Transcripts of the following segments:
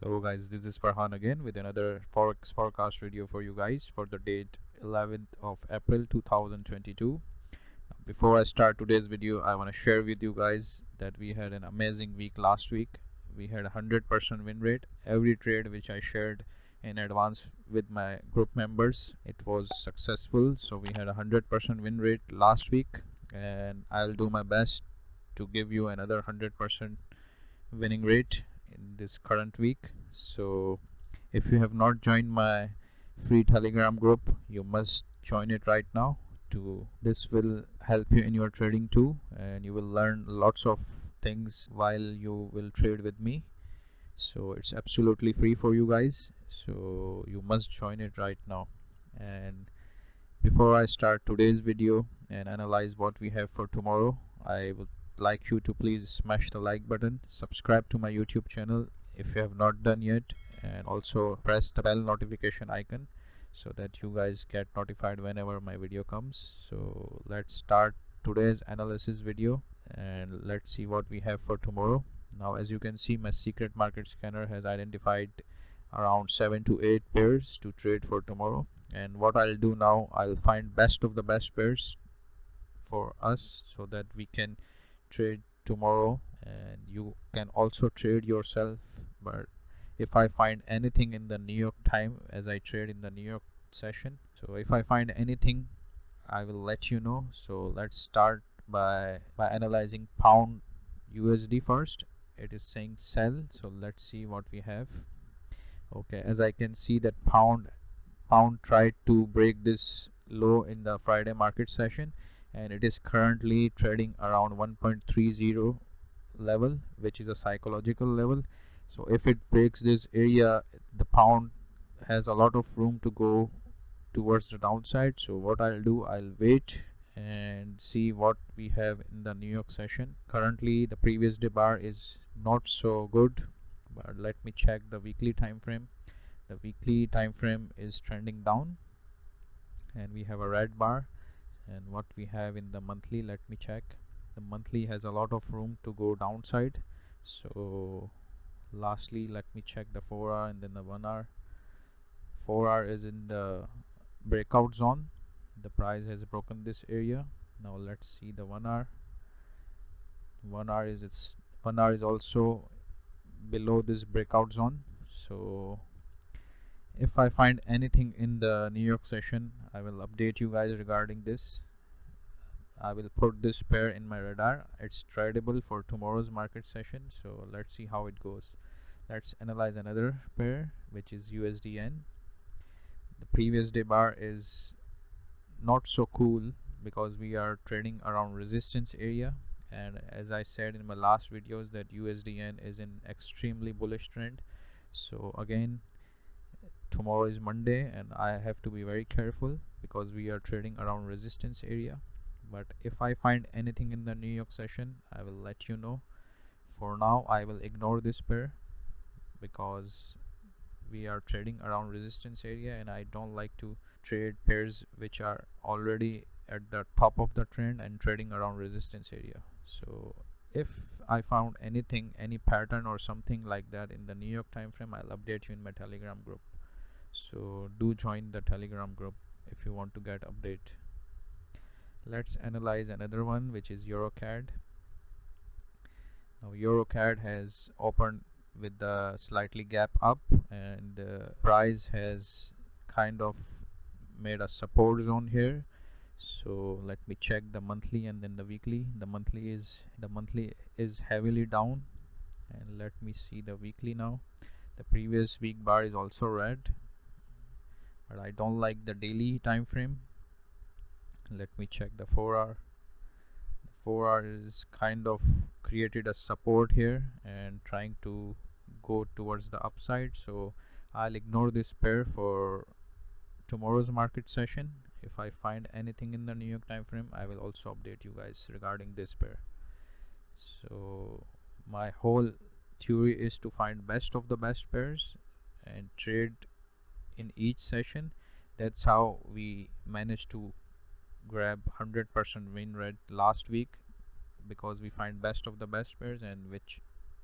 Hello guys, this is Farhan again with another Forex Forecast video for you guys for the date 11th of April 2022. Before I start today's video, I want to share with you guys that we had an amazing week last week. We had a 100% win rate. Every trade which I shared in advance with my group members, it was successful. So we had a 100% win rate last week, and I'll do my best to give you another 100% winning rate in this current week. So if you have not joined my free Telegram group, you must join it right now. This will help you in your trading too, and you will learn lots of things while you will trade with me. So it's absolutely free for you guys, so you must join it right now. And before I start today's video and analyze what we have for tomorrow, I would like you to please smash the like button, subscribe to my YouTube channel if you have not done yet, and also press the bell notification icon so that you guys get notified whenever my video comes. So let's start today's analysis video and let's see what we have for tomorrow. Now, as you can see, my secret market scanner has identified around 7 to 8 pairs to trade for tomorrow. And what I'll do now, I'll find best of the best pairs for us so that we can trade tomorrow, and you can also trade yourself. But if I find anything in the New York time, as I trade in the New York session, so if I find anything, I will let you know. So let's start by analyzing pound USD first. It is saying sell, so let's see what we have. Okay, as I can see that pound tried to break this low in the Friday market session, and it is currently trading around 1.30 level, which is a psychological level. So if it breaks this area, the pound has a lot of room to go towards the downside. So what I'll do, I'll wait and see what we have in the New York session. Currently the previous day bar is not so good, but let me check the weekly time frame. The weekly time frame is trending down and we have a red bar. And what we have in the monthly, let me check. The monthly has a lot of room to go downside. So lastly, let me check the 4 hour and then the 1 hour. 4 hour is in the breakout zone. The price has broken this area. Now let's see the 1 hour. 1 hour is also below this breakout zone. So if I find anything in the New York session, I will update you guys regarding this. I will put this pair in my radar. It's tradable for tomorrow's market session, so let's see how it goes. Let's analyze another pair, which is USDN. The previous day bar is not so cool because we are trading around resistance area, and as I said in my last videos that USDN is in extremely bullish trend. So again, tomorrow is Monday and I have to be very careful because we are trading around resistance area. But if I find anything in the New York session, I will let you know. For now, I will ignore this pair because we are trading around resistance area and I don't like to trade pairs which are already at the top of the trend and trading around resistance area. So if I found anything, any pattern or something like that in the New York time frame, I'll update you in my Telegram group. So do join the Telegram group if you want to get update. Let's analyze another one, which is EURCAD. Now EURCAD has opened with the slightly gap up, and the price has kind of made a support zone here. So let me check the monthly and then the weekly. The monthly is heavily down, and let me see the weekly now. The previous week bar is also red, but I don't like the daily time frame. Let me check the 4 hour. The 4 hour is kind of created a support here and trying to go towards the upside. So I'll ignore this pair for tomorrow's market session. If I find anything in the New York time frame, I will also update you guys regarding this pair. So my whole theory is to find best of the best pairs and trade in each session. That's how we managed to grab 100% win rate last week, because we find best of the best pairs and which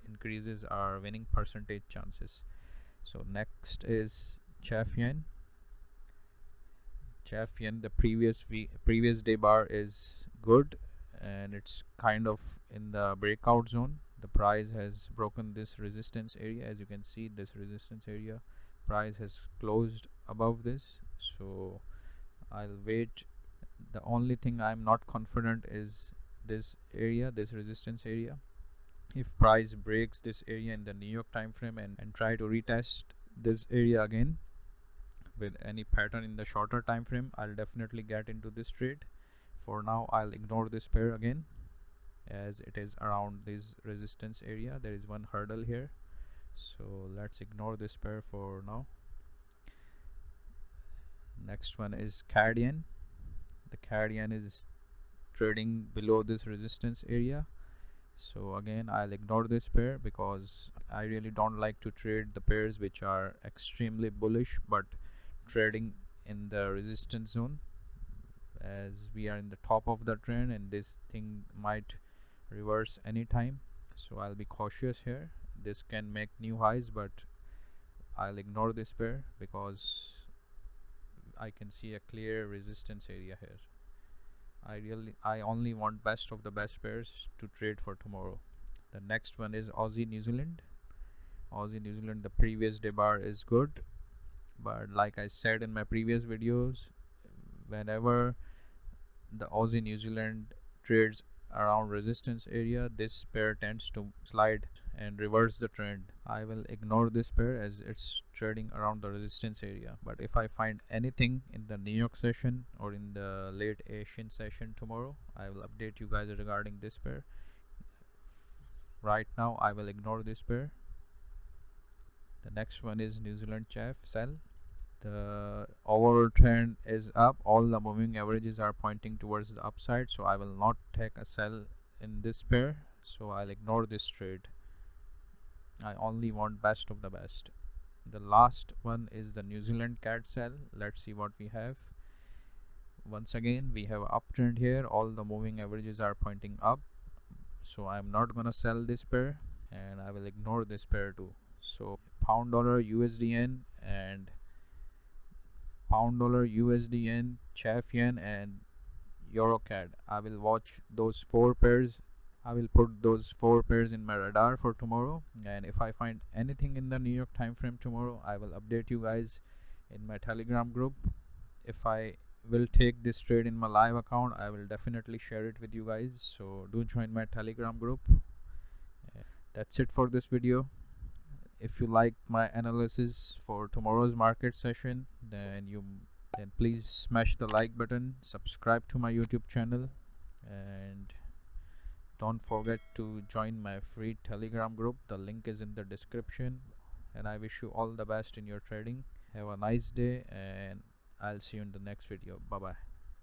increases our winning percentage chances. So next is CHF yen. The previous day bar is good, and it's kind of in the breakout zone. The price has broken this resistance area. As you can see, this resistance area, price has closed above this, so I'll wait. The only thing I'm not confident is this area, this resistance area. If price breaks this area in the New York time frame and try to retest this area again with any pattern in the shorter time frame, I'll definitely get into this trade. For now, I'll ignore this pair again, as it is around this resistance area. There is one hurdle here, so let's ignore this pair for now. Next one is CAD yen. The CAD yen is trading below this resistance area, so again I'll ignore this pair because I really don't like to trade the pairs which are extremely bullish but trading in the resistance zone, as we are in the top of the trend and this thing might reverse anytime. So I'll be cautious here. This can make new highs, but I'll ignore this pair because I can see a clear resistance area here. I only want best of the best pairs to trade for tomorrow. The next one is Aussie New Zealand. Aussie New Zealand, the previous day bar is good, but like I said in my previous videos, whenever the Aussie New Zealand trades around resistance area, this pair tends to slide and reverse the trend. I will ignore this pair as it's trading around the resistance area, but if I find anything in the New York session or in the late Asian session tomorrow, I will update you guys regarding this pair. Right now I will ignore this pair. The next one is New Zealand CHF sell. The overall trend is up. All the moving averages are pointing towards the upside, so I will not take a sell in this pair, so I'll ignore this trade. I only want best of the best. The last one is the New Zealand CAD sell. Let's see what we have. Once again we have uptrend here. All the moving averages are pointing up, so I'm not gonna sell this pair and I will ignore this pair too. So pound dollar USD yen and pound dollar USD yen, CHF yen and EURCAD. I will watch those four pairs. I will put those four pairs in my radar for tomorrow, and if I find anything in the New York time frame tomorrow, I will update you guys in my Telegram group. If I will take this trade in my live account, I will definitely share it with you guys, so do join my Telegram group. That's it for this video. If you like my analysis for tomorrow's market session, then please smash the like button, subscribe to my YouTube channel, and don't forget to join my free Telegram group. The link is in the description, and I wish you all the best in your trading. Have a nice day, and I'll see you in the next video. Bye bye.